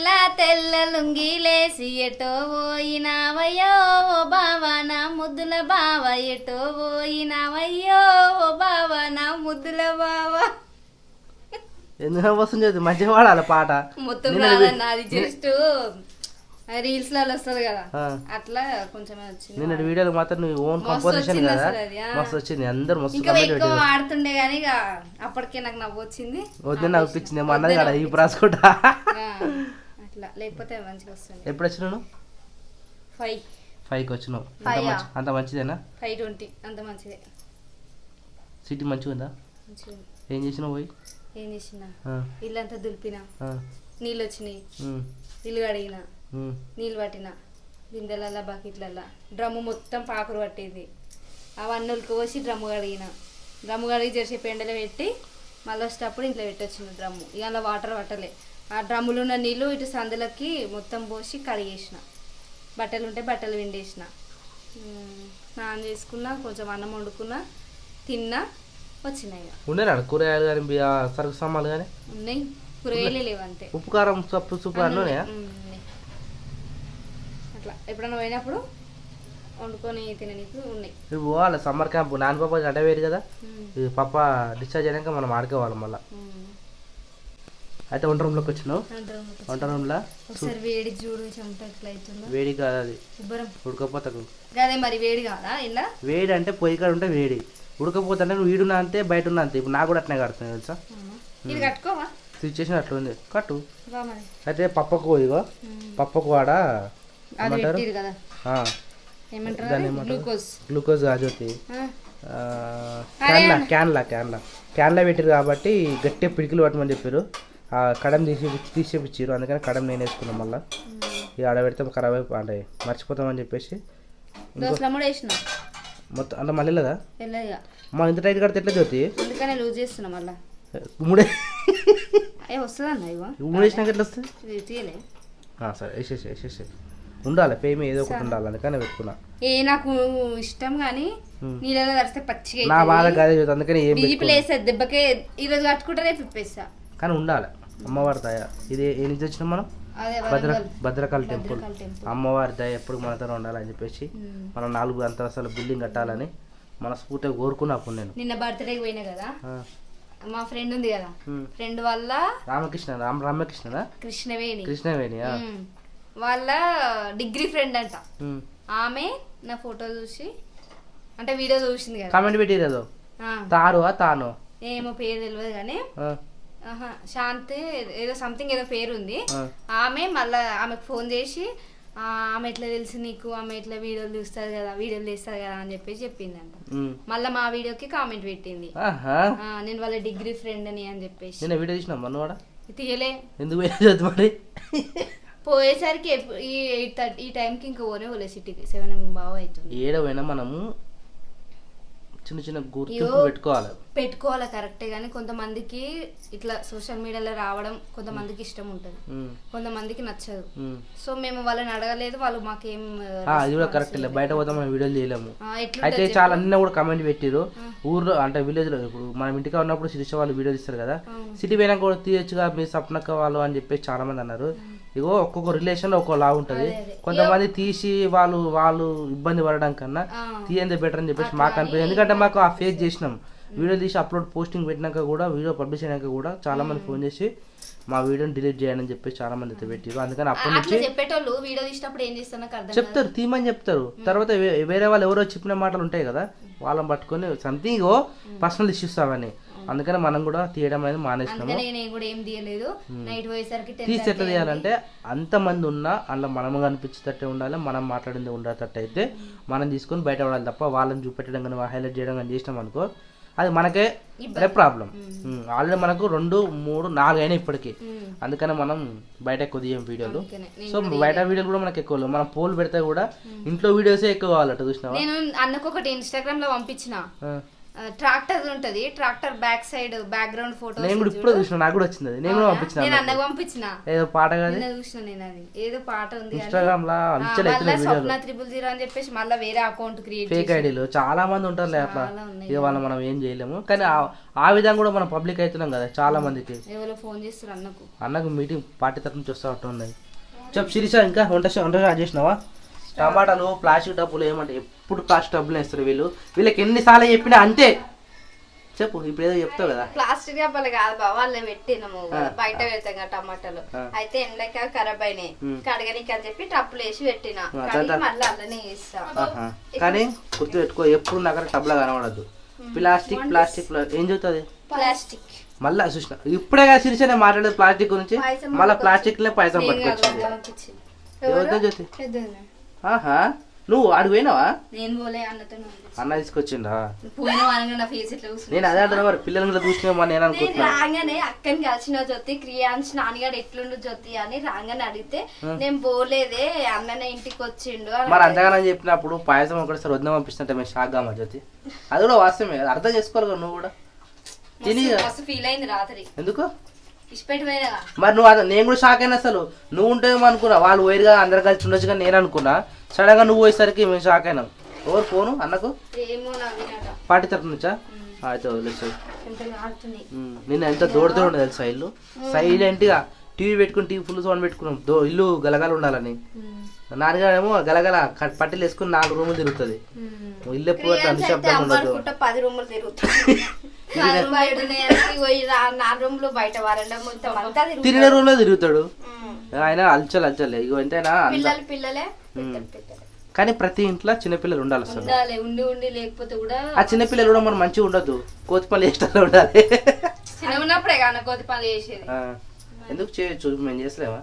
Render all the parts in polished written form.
తెల్ల తెల్ల లుంగిలేసి ఎటో పోయినావయ్యో ఓ బావా నా ముద్దుల బావ ఎటో పోయినావయ్యో ఓ బావా నా ముద్దుల బావ. ఎందుకు వస్తుంది మంచిగా పాడాలి పాట. మొత్తం కాదన్న అది జస్ట్ రీల్స్ లలో వస్తుంది కదా అట్లా కొంచెం వచ్చింది. నిన్న వీడియోలో మాత్రం నువ్వు ఓన్ కంపోజిషన్ కదా మస్తు వచ్చింది. అందరు మస్తు ఇంకా ఎక్కువ ఆడుతుండే గానీ ఇక అప్పటికే నాకు నవ్వు వచ్చింది. వద్దు నాకు ఇప్పించింది ఏమో అన్నది కదా ఈ రాసుకుంటా అట్లా లేకపోతే మంచిగా వస్తుంది. ఎప్పుడు వచ్చినావు? 5కి వచ్చినావు. అంత మంచిదేనా? 5:20 అంత మంచిదే. సిటీ మంచిగా ఉందా? ఏం చేసినావు పోయి? ఏం చేసినా ఇల్లంతా దులిపినా, నీళ్ళు వచ్చినాయి, ఇల్లు కడిగిన, నీళ్ళు పట్టిన బిందెలల్లా బకెట్లల్లా, డ్రమ్ము మొత్తం పాకురు పట్టింది. అవన్నీ కోసి డ్రమ్ము కడిగి జెర్సీ ఎండలో పెట్టి మళ్ళీ వచ్చేటప్పుడు ఇంట్లో పెట్టొచ్చిన డ్రమ్ము. ఇక అలా వాటర్ పట్టలే. ఆ డ్రమ్ములో ఉన్న నీళ్ళు ఇటు సందులకి మొత్తం పోసి కడిగేసిన. బట్టలు ఉంటే బట్టలు విండేసిన, స్నానం చేసుకున్నా, కొంచెం అన్నం వండుకున్నా, తిన్నా, వచ్చినాయి. ఉండేనా కూరగాయలు కానీ సరుకు సామాన్లు కానీ? ఉన్నాయి, కూరగాయలే లేవు అంతే. ఉప్పు కారం సూపు అన్నీ అట్లా ఎప్పుడన్నా పోయినప్పుడు వండుకొని తిననీకు ఉన్నాయి. ఇప్పుడు పోవాలి సమ్మర్ క్యాంప్. నాన్న పాప గడ్డ వేరు కదా, పాప డిశ్చార్జ్ అయినాక మనం ఆడుకోవాలి మళ్ళీ. అయితే వంట రూమ్లోకి వచ్చినావు. వంట రూమ్లో వేడి చూడు, చెమట ఎట్లా అవుతుందో. వేడి కాదు అది, ఉడకపోతే అదే మరి వేడి కాదా? ఇలా వేడి అంటే పొయ్యి కాడ ఉంటే వేడి, ఉడకపోతే అంటే నువ్వు వీడున్నా అంతే బయట ఉన్నా అంతే. ఇప్పుడు నాకు కూడా అట్నే కడుతుంది తెలుసా. ఇది కట్టుకోవా? సిచ్యువేషన్ అట్లా ఉంది, కట్టు. అయితే పప్పకు ఇగో పప్పకు వాడ గ్లూకోజ్ కాజోతి క్యాన్లా పెట్టారు కాబట్టి గట్టిగా పిడికిలు పట్టమని చెప్పారు. ఆ కడం తీసేపిచ్చారు, అందుకని కడం నేను వేసుకున్నాం. మళ్ళీ ఇక ఆడ పెడితే ఖరాబ్ అయిపో అంటే మర్చిపోతామని చెప్పేసి మొత్తం అంటే మళ్ళీ లేదా మా ఇంత టైట్ కడితే ఎట్లా జ్యోతి మూడే మూడేసినాక ఎట్లా వస్తుంది? సరే వేసేసి ఉండాలి పేమి ఏదో ఒకటి ఉండాలి, అందుకని పెట్టుకున్నా. నాకు ఇష్టం కానీ నీళ్ళలో కడితే పచ్చిగా నా బాధ కాదే, అందుకని ఏం దెబ్బకే ఈరోజు కట్టుకుంటే రేపు ఇప్పేస్తా. కానీ ఉండాలి అమ్మవారి దయ. ఇది ఏ నుంచి వచ్చినాం మనం? భద్రకాళి టెంపుల్. అమ్మవారి దయ ఎప్పుడు మనతో ఉండాలని చెప్పేసి మనం 4 అంతస్తుల బిల్డింగ్ కట్టాలని మనస్ఫూర్తిగా కోరుకున్నప్పుడు నేను నిన్న బర్త్డేకి పోయినా కదా, మా ఫ్రెండ్ ఉంది కదా, ఫ్రెండ్ వల్ల రామకృష్ణ కృష్ణవేణి వాళ్ళ డిగ్రీ ఫ్రెండ్ అంట. ఆమె నా ఫోటో చూసి అంటే వీడియో చూసింది కదా, కామెంట్ పెట్టిరు. తాను ఏమో పేరు తెలియదు కానీ శాంతి ఏదో సంథింగ్ ఏదో పేరు ఉంది. ఆమె మళ్ళా ఆమెకు ఫోన్ చేసి ఆమె ఎట్లా తెలుసు నీకు, ఆమె ఎట్లా వీడియోలు తీస్తారు కదా అని చెప్పేసి చెప్పిందంట. మళ్ళీ మా వీడియోకి కామెంట్ పెట్టింది, నేను వాళ్ళ డిగ్రీ ఫ్రెండ్ అని చెప్పేసి. వీడియో తీసిన తీయలే, ఎందుకు పోయేసరికి ఈ టైంకి ఇంకా పోలే సిటీకి 7 బాగా అవుతుంది. ఏడవైనా మనము చిన్న గుర్తింపు పెట్టుకోవాలి కరెక్టే, కానీ కొంతమందికి ఇట్లా సోషల్ మీడియాలో రావడం కొంతమందికి ఇష్టం ఉంటుంది, కొంతమందికి నచ్చదు. సో మేము వాళ్ళని అడగలేదు, వాళ్ళు మాకేం అది కూడా కరెక్ట్. బయట పోతే మనం వీడియోలు చేయలేము. అయితే చాలా అన్న కూడా కామెంట్ పెట్టిరు ఊర్లో అంటే విలేజ్ లో. ఇప్పుడు మనం ఇంటికి ఉన్నప్పుడు శిరీష వాళ్ళు వీడియో తీస్తారు కదా, సిటీ పోయినా కూడా తీయొచ్చుగా మీ సప్నక్క వాళ్ళు అని చెప్పేసి చాలా మంది అన్నారు. ఇగో ఒక్కొక్క రిలేషన్ ఒక్కోలా ఉంటుంది. కొంతమంది తీసి వాళ్ళు ఇబ్బంది పడడం కన్నా తీయందే బెటర్ అని చెప్పేసి మాకు అనిపించింది. ఎందుకంటే మాకు ఆ ఫేస్ చేసినాం, వీడియో తీసి అప్లోడ్ పోస్టింగ్ పెట్టినాక కూడా, వీడియో పబ్లిష్ అయినాక కూడా చాలా మంది ఫోన్ చేసి మా వీడియోని డిలీట్ చేయాలని చెప్పేసి చాలా మంది అయితే పెట్టారు. అందుకని అప్పటి నుంచి చెప్తారు, తీమని చెప్తారు. తర్వాత వేరే వాళ్ళు ఎవరో చెప్పిన మాటలు ఉంటాయి కదా, వాళ్ళని పట్టుకొని సంథింగ్ పర్సనల్ ఇష్యూస్ అవన్నీ. అందుకని మనం కూడా తీయడం అనేది మానేసినాము. తీసి ఎట్లా తీయాలంటే అంతమంది ఉన్నా అందులో మనం కనిపించేటట్టే ఉండాలి, మనం మాట్లాడింది ఉండేటట్టు అయితే మనం తీసుకొని బయట పడాలి తప్ప వాళ్ళని చూపెట్టడం కానీ హైలైట్ చేయడం కానీ చేసినాం అనుకో అది మనకే ప్రాబ్లం. ఆల్రెడీ మనకు 2, 3, 4 అయినా ఇప్పటికీ. అందుకని మనం బయట ఎక్కువ తీయం వీడియోలు. సో బయట వీడియోలు కూడా మనకు ఎక్కువ, మనం పోల్ పెడితే కూడా ఇంట్లో వీడియోసే ఎక్కువ కావాలట. చూసినావా? నేను అన్నకు ఒకటి ఇన్స్టాగ్రామ్ లో పంపించిన, ట్రాక్టర్ ఉంటది, tractor back side background photo నేను కూడా ఇప్పుడు చూసిన, నాకు కూడా వచ్చింది, నేను కూడా పంపించిన. నేను అన్నకు పంపించిన ఏదో పాట కాదు చూసిన నేను, అది ఏదో పాట ఉంది ఇన్స్టాగ్రామ్ లా స్వప్న 000 అని చెప్పేసి మళ్ళీ వేరే అకౌంట్ క్రియేట్ ఫేక్ ఐడీలు చాలా మంది ఉంటారులే అట్లా. ఇక వాళ్ళ మనం ఏం చేయలేము, కానీ ఆ విధంగా కూడా మనం పబ్లిక్ అవుతున్నాం కదా చాలా మందికి. ఎవరో ఫోన్ చేస్తారు అన్నకు మీటింగ్ పార్టీ తరఫు నుంచి వస్తూ ఉన్నాయి. చెప్పు శిరీష, ఇంకా వంట స్టార్ట్ చేసినావా? టమాటాలు ప్లాస్టిక్ డబ్బులు ఏమంటే ఎప్పుడు ప్లాస్టిక్ డబ్బులు వేస్తారు వీళ్ళకి ఎన్నిసార్లు చెప్పినా అంతే. చెప్పు, ఇప్పుడు ఏదో చెప్తావు కదా. ప్లాస్టిక్ డబ్బాలు కాదు బాబా, వాళ్ళే పెట్టినాము బయట పెడతాం కదా టమాటాలు, అయితే ఎండక ఖరాబ్ అయినాయి కడగనికి అని చెప్పి టప్పులు వేసి పెట్టిన, మళ్ళీ అల్లనే వేస్తా. కానీ గుర్తు పెట్టుకో, ఎప్పుడు నాకు టబ్లా కనబడద్దు. ప్లాస్టిక్ ప్లాస్టిక్ ఏం చెబుతుంది ప్లాస్టిక్. మళ్ళా చూసిన ఇప్పుడే కదా శిరీష నేను మాట్లాడేది ప్లాస్టిక్ గురించి, మళ్ళీ ప్లాస్టిక్ లే పైసా పట్టుకొచ్చింది. ఎవరితో జ్యోతి? ఆహా, నువ్వు ఆడికి పోయినావా? నేను పోలే, అన్నతో అన్న తీసుకొచ్చిండా? నేను అదే అంటున్నా, మరి పిల్లలు కూడా చూసినా నేను అనుకుంటున్నా. రాగానే అక్కని కలిసిన జ్యోతి క్రియాన్స్ నాన్నగాడు ఎట్లుండు జ్యోతి అని రాగానే అడిగితే నేను పోలేదే అన్ననే ఇంటికి వచ్చిండు. మరి అంతగానో చెప్పినప్పుడు పాయసం ఒకటిసారి వద్ద పంపిస్తుంటే మేము షాక్ కామా జ్యోతి, అది కూడా వాస్తవమే, అర్థం చేసుకోవాలి కదా నువ్వు కూడా. ఫీల్ అయింది రాత్రి. ఎందుకు ఇష్టపెట్టిపోయినా మరి నువ్వు నేను కూడా షాక్ అయినా, అసలు నువ్వు ఉంటేమో అనుకున్నా, వాళ్ళు వైరుగా అందరు కలిసి ఉండొచ్చు కానీ నేను అనుకున్నా, సడన్ గా నువ్వు పోయేసరికి మేము షాక్ అయినాం. ఎవరు ఫోను అన్నకు? పార్టీ తరఫు నుంచా? అయితే వదిలేసాయి. నిన్న ఎంత దూడతో ఉండదు తెలుసా ఇల్లు, సైలెంట్ గా టీవీ పెట్టుకుని టీవీ ఫుల్ సౌండ్ పెట్టుకున్నాం, ఇల్లు గలగల ఉండాలని. నాన్నగారేమో గలగల పట్టీలు వేసుకుని 4 రూములు తిరుగుతుంది, ఇల్లు ఎప్పుడు అట్లా నిశ్శబ్దంగా ఉండదు. 10 రూములు తిరుగుతుంది, తిరిగిన రూమ్ లో తిరుగుతాడు ఆయన, అల్చలు అల్చలే ఇగో ఎంతైనా. కానీ ప్రతి ఇంట్లో చిన్నపిల్లలు ఉండాలి అసలు, ఉండి లేకపోతే కూడా ఆ చిన్నపిల్లలు కూడా మనం మంచిగా ఉండదు, కోతిపల్లి ఇష్టాలు ఉండాలి. చిన్నప్పుడే కానీ కోతిపల్లి చేసేది. ఎందుకు చేయొచ్చు, మేము చేసలేమా?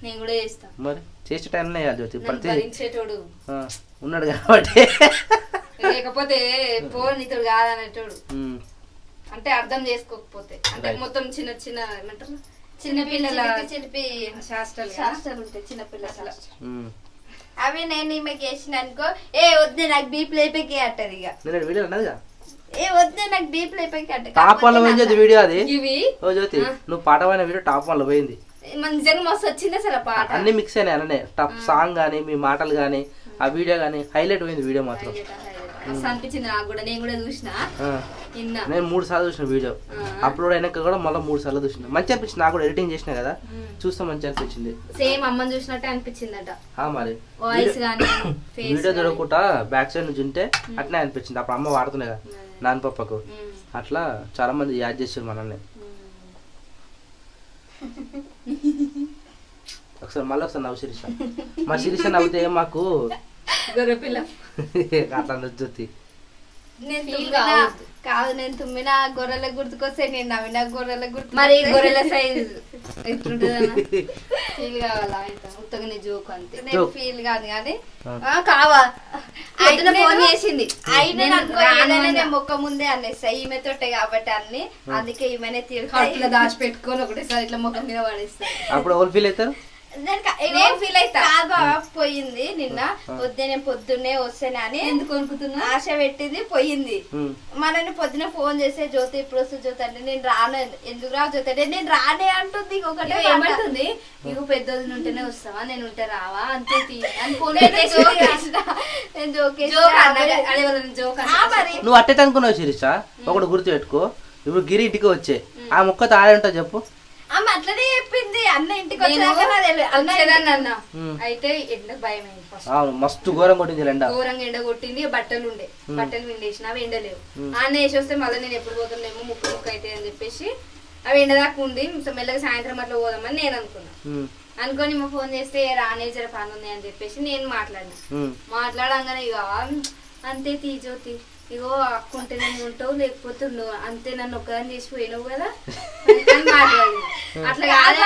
నేను కూడా చేస్తా, మరి చేసే టైంలో వేయాలి జ్యోతి, ప్రతి ఉన్నాడు కాబట్టి. లేకపోతే పోనీతుడు కాదనేటోడు, అంటే అర్థం చేసుకోకపోతే, అంటే మొత్తం చిన్న చిన్న ఏమంటారు చిన్నపిల్లల చిలిపి శాస్త్రాలు ఉంటాయి చిన్నపిల్లల, అవి నేను ఈమెకి వేసిన అనుకో, ఏ వద్దు నాకు బీపీ లేపేకి అంటది. ఇక నేను వీడియో అన్నదిగా, ఏ వద్దు నాకు బీపీ లేపేకి అంటే టాప్ 1 లో పోయింది వీడియో అది. ఇవి ఓ జ్యోతి, నువ్వు పాట పోయిన వీడియో టాప్ 1 లో పోయింది. మన నిజంగా మస్తు వచ్చింది అసలు పాట, అన్ని మిక్స్ అయినాయి అనే టాప్ సాంగ్ గానీ మీ మాటలు గానీ ఆ వీడియో గానీ హైలైట్ పోయింది వీడియో మాత్రం. అనిపించింది నాకు కూడా, నేను కూడా చూసిన, నేను 3 సార్లు చూసిన వీడియో అప్లోడ్ అయినాక కూడా మళ్ళీ 3 సార్లు చూసిన. మంచి అనిపించింది నాకు కూడా, ఎడిటింగ్ చేసినా కదా చూస్తే మంచి అనిపించింది, సేమ్ అమ్మని చూసినట్టే అనిపించిందట. మరి వాయిస్ గానీ వీడియో చూడకుండా బ్యాక్ సైడ్ నుంచి ఉంటే అట్నే అనిపించింది. అప్పుడు అమ్మ వాడుతున్నాయి కదా నాన్న పప్పకు, అట్లా చాలా మంది యాడ్ చేసారు మనల్ని. ఒకసారి మళ్ళీ ఒకసారి నవ్వు శిరీష, మా శిరీష నవ్వుతే మాకు గొర్రెపిల్ల అట్లా నచ్చుద్ది. కాదు, నేను తుమ్మిన గొర్రెల గుర్తుకొస్తే, నేను నవ్విన గొర్రెల గుర్తు. మరి గొర్రెల సైజ్ ఎట్లుంటుంది ఫీల్ కావాలా? ఉత్తగానే జోక్ అంతే, నేను ఫీల్ కాదు కానీ కావా ఫోన్ చేసింది అయినా మొక్క ముందే అనేస్తా ఈమె తోటే కాబట్టి అన్ని, అందుకే ఈమెనే ఇట్లా దాచి పెట్టుకొని ఒకటేసారి ఇట్లా మొక్క మీద పడేస్తాను. అప్పుడు ఎవరు ఫీల్ అవుతారు? నేను ఫీల్ అవుతా, పోయింది నిన్న వద్దే నేను పొద్దున్నే వస్తానని ఎందుకు అనుకుంటున్నా ఆశ పెట్టింది, పోయింది. మనని పొద్దున ఫోన్ చేసే జ్యోతి ఇప్పుడు వస్తుంది జ్యోతి అంటే, నేను రాను ఎందుకు రా జ్యోతి అంటే, నేను రానే అంటుంది. ఇంకొకటి ఏమంటుంది, ఇక పెద్దోళ్ళు ఉంటేనే వస్తావా, నేను ఉంటే రావా అంతే అని ఫోన్ నువ్వు అట్టేట అనుకున్నావు శిరీష. ఒకటి గుర్తు పెట్టుకో, ఇప్పుడు గిరి ఇంటికి వచ్చే ఆ మొక్క తాడే ఉంటా చెప్పు, అట్లనే చెప్పింది. అన్న ఇంటికి వచ్చాక అయితే ఎండకు భయం అయింది, మస్తు ఘోరం కొట్టింది, ఘోరంగా ఎండ కొట్టింది. బట్టలు ఉండే, బట్టలు విండేసిన అవి ఎండలేవు. అన్న వేసి వస్తే మళ్ళీ నేను ఎప్పుడు పోతున్నామో ముక్కు అయితే అని చెప్పేసి అవి ఎండదాకా ఉండి మెల్లగా సాయంత్రం అట్లా పోదామని నేను అనుకున్నా. అనుకొని మా ఫోన్ చేస్తే రానే జర పని ఉంది అని చెప్పేసి నేను మాట్లాడంగానే ఇక అంతే తీజోతి, ఇగో అక్కుంటే నేను ఉంటావు లేకపోతే ఉండవు అంతే, నన్ను ఒక్కదాన్ని చేసి పోయినావు కదా అట్లా కాదు.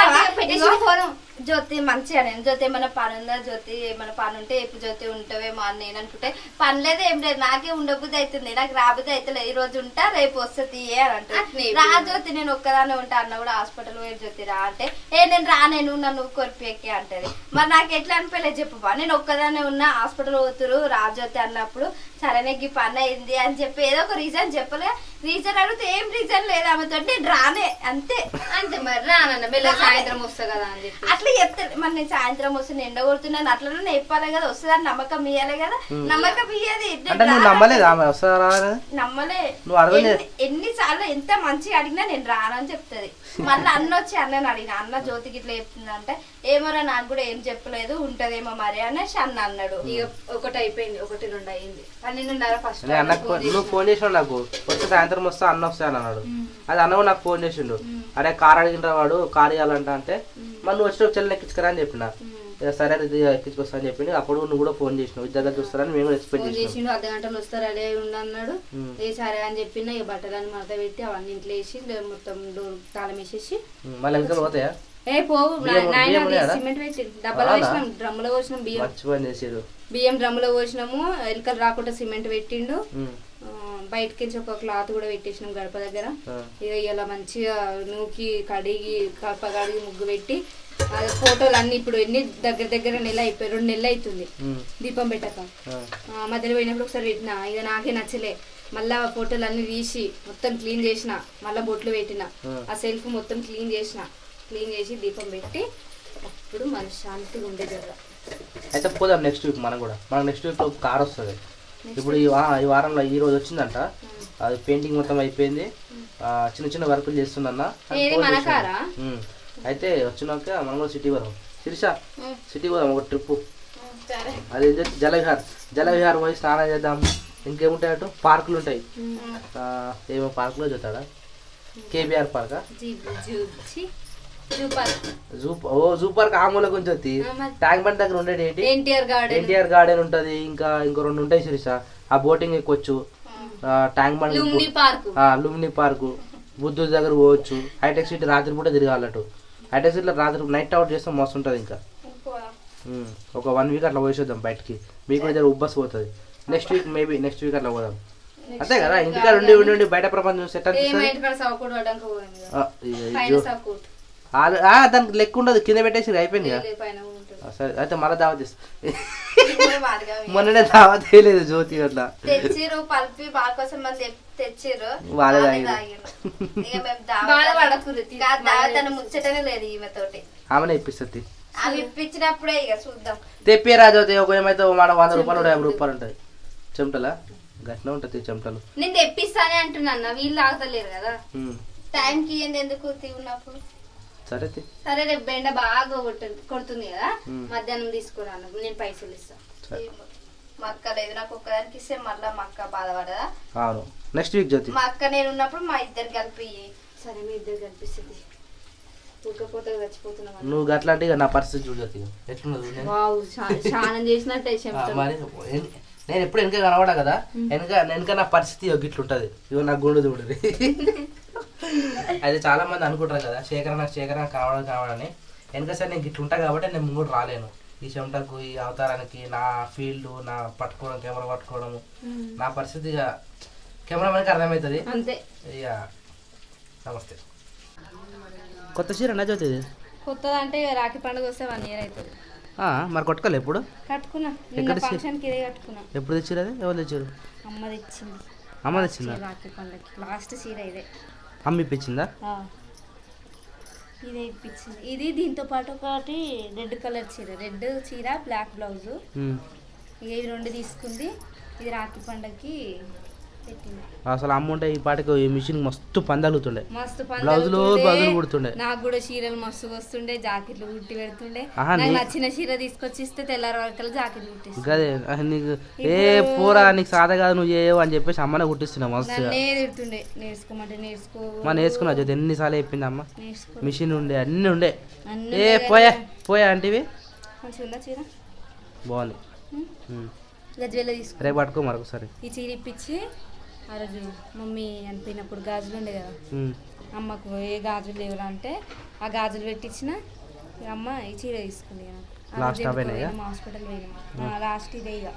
జ్యోతి మంచిగా నేను జ్యోతి ఏమైనా పని ఉందా జ్యోతి ఏమైనా పని ఉంటే ఎప్పుడు జ్యోతి ఉంటావేమో అని నేను అనుకుంటే పని లేదు ఏం లేదు నాకే ఉండబుద్ధి అవుతుంది నాకు రాబుద్ధి అవుతుంది ఈ రోజు ఉంటా రేపు వస్తుంది అని అంటే రా జ్యోతి నేను ఒక్కదానే ఉంటా అన్న కూడా హాస్పిటల్ పోయి జ్యోతి రా అంటే నేను రానేను నన్ను కొరిపేకి అంటది మరి నాకు ఎట్లా అనిపించలేదు చెప్పబా నేను ఒక్కదానే ఉన్నా హాస్పిటల్ పోతురు రా జ్యోతి అన్నప్పుడు సరే నీకు పని అయింది అని చెప్పి ఏదో ఒక రీజన్ చెప్పలే రీజన్ అడిగితే ఏం రీజన్ లేదు ఆమెతో నేను రానే అంతే అంతే మరి రానన్న మెల్ల సాయంత్రం వస్తా కదా అని చెప్పి అట్లా చెప్తాను మరి నేను సాయంత్రం వస్తే నేను ఎండ కొడుతున్నాను అట్లా చెప్పాలి కదా వస్తుందని నమ్మకం ఇయ్యాలి కదా నమ్మకం ఇయ్యది నమ్మలే ఎన్నిసార్లు ఎంత మంచిగా అడిగినా నేను రానని చెప్తుంది మళ్ళీ అన్న వచ్చి అన్నని అడిగిన అన్న జ్యోతికి ఇట్లా చెప్తుంది అంటే ఏమోరా నాకు కూడా ఏం చెప్పలేదు ఉంటదేమో మరి అనేసి అన్న అన్నాడు ఇక ఒకటి అయిపోయింది 1-2 అయింది 12:30 ఫస్ట్ నువ్వు ఫోన్ చేసినావు నాకు వచ్చి సాయంత్రం వస్తా అన్న వస్తా అని అన్నాడు అది అన్న కూడా నాకు ఫోన్ చేసిండు అరే కార్ అడిగిన వాడు కార్ ఇవ్వాలంట అంటే మరి నువ్వు వచ్చిన చెల్లి ఎక్కించుకరా అని చెప్పిన సరే అది ఎక్కించుకొస్తా అని చెప్పింది అప్పుడు నువ్వు కూడా ఫోన్ చేసినావు ఇద్దరు చూస్తారని మేము ఎక్స్పెక్ట్ చేసిండు అర్ధగంటలు వస్తారు అదే ఉండన్నాడు ఏ సరే అని చెప్పిన ఇక బట్టలని మడత పెట్టి అవన్నీ ఇంట్లో వేసి మొత్తం డోర్ తాళం వేసేసి మళ్ళీ వెనకాల పోతాయా పోవు సిమెంట్ పెట్టి డబ్బాలో వేసినాం డ్రమ్ములో పోసినాం బియ్యం డ్రమ్ములో పోసినాము ఎలుకలు రాకుండా సిమెంట్ పెట్టిండు బయటకి ఒక క్లాత్ కూడా పెట్టేసినాం గడప దగ్గర ఇక ఇలా మంచిగా నూకి కడిగి కడిగి ముగ్గు పెట్టి ఫోటోలు అన్ని ఇప్పుడు ఎన్ని దగ్గర నెల అయిపోయి 2 నెలలు అవుతుంది దీపం పెట్టక మధ్యలో పోయినప్పుడు ఒకసారి పెట్టినా ఇక నాకే నచ్చలే మళ్ళా ఫోటోలు అన్ని తీసి మొత్తం క్లీన్ చేసిన మళ్ళా బొట్లు పెట్టిన ఆ సెల్ఫ్ మొత్తం క్లీన్ చేసి దీపం పెట్టి అప్పుడు మన శాంతిగా ఉండే జర అయితే పోదాం నెక్స్ట్ వీక్ మనం కూడా మనకు నెక్స్ట్ వీక్ కార్ వస్తుంది ఇప్పుడు ఈ వారంలో ఈ రోజు వచ్చిందంట అది పెయింటింగ్ మొత్తం అయిపోయింది చిన్న చిన్న వర్కులు చేస్తుందన్న అయితే వచ్చినాక మనం కూడా సిటీ వరం శిరీష సిటీ పోదాం ఒక ట్రిప్ అది జలవిహార్ పోయి స్నానం చేద్దాం ఇంకేముంటాయి అటు పార్కులు ఉంటాయి ఏమో పార్కులో చూస్తాడా కేబిఆర్ పార్కా జూ పార్క్ ఆ మూల కొంచెం ట్యాంక్ బండ్ దగ్గర ఉండేది ఏంటి ఎన్టీఆర్ గార్డెన్ ఉంటది ఇంకా ఇంకో 2 ఉంటాయి శిరీష ఆ బోటింగ్ ఎక్కొచ్చు ట్యాంక్ బండ్ లుంబిని పార్కు బుద్ధుడి దగ్గర పోవచ్చు హైటెక్ సిటీ రాత్రి పూట తిరగాలటు హైటెక్ సిటీలో రాత్రి నైట్ అవుట్ చేస్తే మస్తు ఉంటుంది ఇంకా ఒక 1 వీక్ అట్లా పోసేద్దాం బయటకి మీకు కూడా ఉబ్బస్ పోతుంది నెక్స్ట్ వీక్ అట్లా పోదాం అంతే కదా ఇంటికా ఉండి బయట ప్రపంచం సెట్ దానికి లెక్క ఉండదు కింద పెట్టేసి అయిపోయింది కదా సరే అయితే మళ్ళీ దావత్ మొన్ననే దావత్ వేయలేదు జ్యోతి అట్లా ఆమెనే ఇప్పిస్తుంది ఇప్పించినప్పుడే ఇక చూద్దాం తెప్పిరా జ్యోతి ఒక ఏమైతే మన 100 రూపాయలు 50 రూపాయలు ఉంటుంది చెమటలా గట్టిన ఉంటుంది చెమటలు నేను తెప్పిస్తానే అంటున్నా వీళ్ళు ఆగతలేరు కదా టైంకి ఎందుకు ఉన్నప్పుడు సరే రేపు బెండ బాగా కొడుతుంది కదా మధ్యాహ్నం తీసుకురాను నేను పైసలు ఇస్తాను మా అక్క లేదు నాకు ఒక్కదానికి ఇస్తే మళ్ళీ మా అక్క బాధపడదా నెక్స్ట్ వీక్ జ్యోతి మా అక్క నేను ఉన్నప్పుడు మా ఇద్దరు కలిపి సరే మీ ఇద్దరు కల్పిస్తుంది ఉడకపోతే చచ్చిపోతున్నా నువ్వు అట్లాంటి నా పరిస్థితి చూడదు స్నానం చేసినట్టే నేను ఎప్పుడు వెనక కనబడా కదా వెనక నా పరిస్థితి గిట్లుంటది ఇగో నా గుండు చూడదు అది చాలా మంది అనుకుంటారు కదా శేఖరణ కావడని వెనక సార్ నేను గిట్లుంటా కాబట్టి నేను ముందు రాలేను ఈ చెమటకు ఈ అవతారానికి నా ఫీల్డ్ నా పట్టుకోవడం కెమెరా పట్టుకోవడము నా పరిస్థితి ఇక కెమెరామెన్కి అర్థమవుతుంది అంతే ఇక నమస్తే కొత్త చీర నా చదువుతుంది కొత్తది అంటే రాఖీ పండుగ వస్తే 1 year అవుతుంది మరి కొట్టుకోలే ఎప్పుడు కట్టుకున్నా ఫంక్షన్కి ఇదే కట్టుకున్నా ఎప్పుడు తెచ్చారు అది ఎవరు తెచ్చారు అమ్మ తెచ్చిందా రాఖీ పండుగకి లాస్ట్ చీర ఇదే అమ్మ ఇప్పించిందా ఇదే ఇప్పించింది ఇది దీంతో పాటు ఒకటి రెడ్ కలర్ చీర బ్లాక్ బ్లౌజ్ ఇక ఇవి 2 తీసుకుంది ఇది రాఖీ పండుగకి అసలు అమ్మ ఉంటే ఈ పాటకి ఈ మిషన్ మస్తు పందలుతుండే బ్లౌజులు బదులు కుడుతుండే నాకు కూడా చీరలు మస్తు వస్తుండే జాకెట్లు కుట్టి పెడుతుండే నచ్చిన చీర తీసుకొచ్చి ఇస్తే తెల్లారి వరకు జాకెట్లు కుట్టిస్తే అదే నీకు ఏ పూరా నీకు సాదా కాదు నువ్వు చేయవు అని చెప్పేసి అమ్మనే కుట్టిస్తున్నా మస్తు తిడుతుండే నేర్చుకోమంటే నేర్చుకున్నా చదువు ఎన్నిసార్లు చెప్పింది అమ్మ మిషన్ ఉండే అన్ని ఉండే ఏ పోయా అంటివి చీర బాగుంది గజ్వేల తీసుకు రేపు పట్టుకో మరొకసారి ఈ చీర ఇప్పించి ఆ రోజు మమ్మీ అనిపోయినప్పుడు గాజులు ఉండే కదా అమ్మకు ఏ గాజులు లేవురా అంటే ఆ గాజులు పెట్టించిన అమ్మ ఈ చీర తీసుకుంది లాస్ట్ అవేనా ఇక? హాస్పిటల్ పోయినాం లాస్ట్ ఇదే ఇక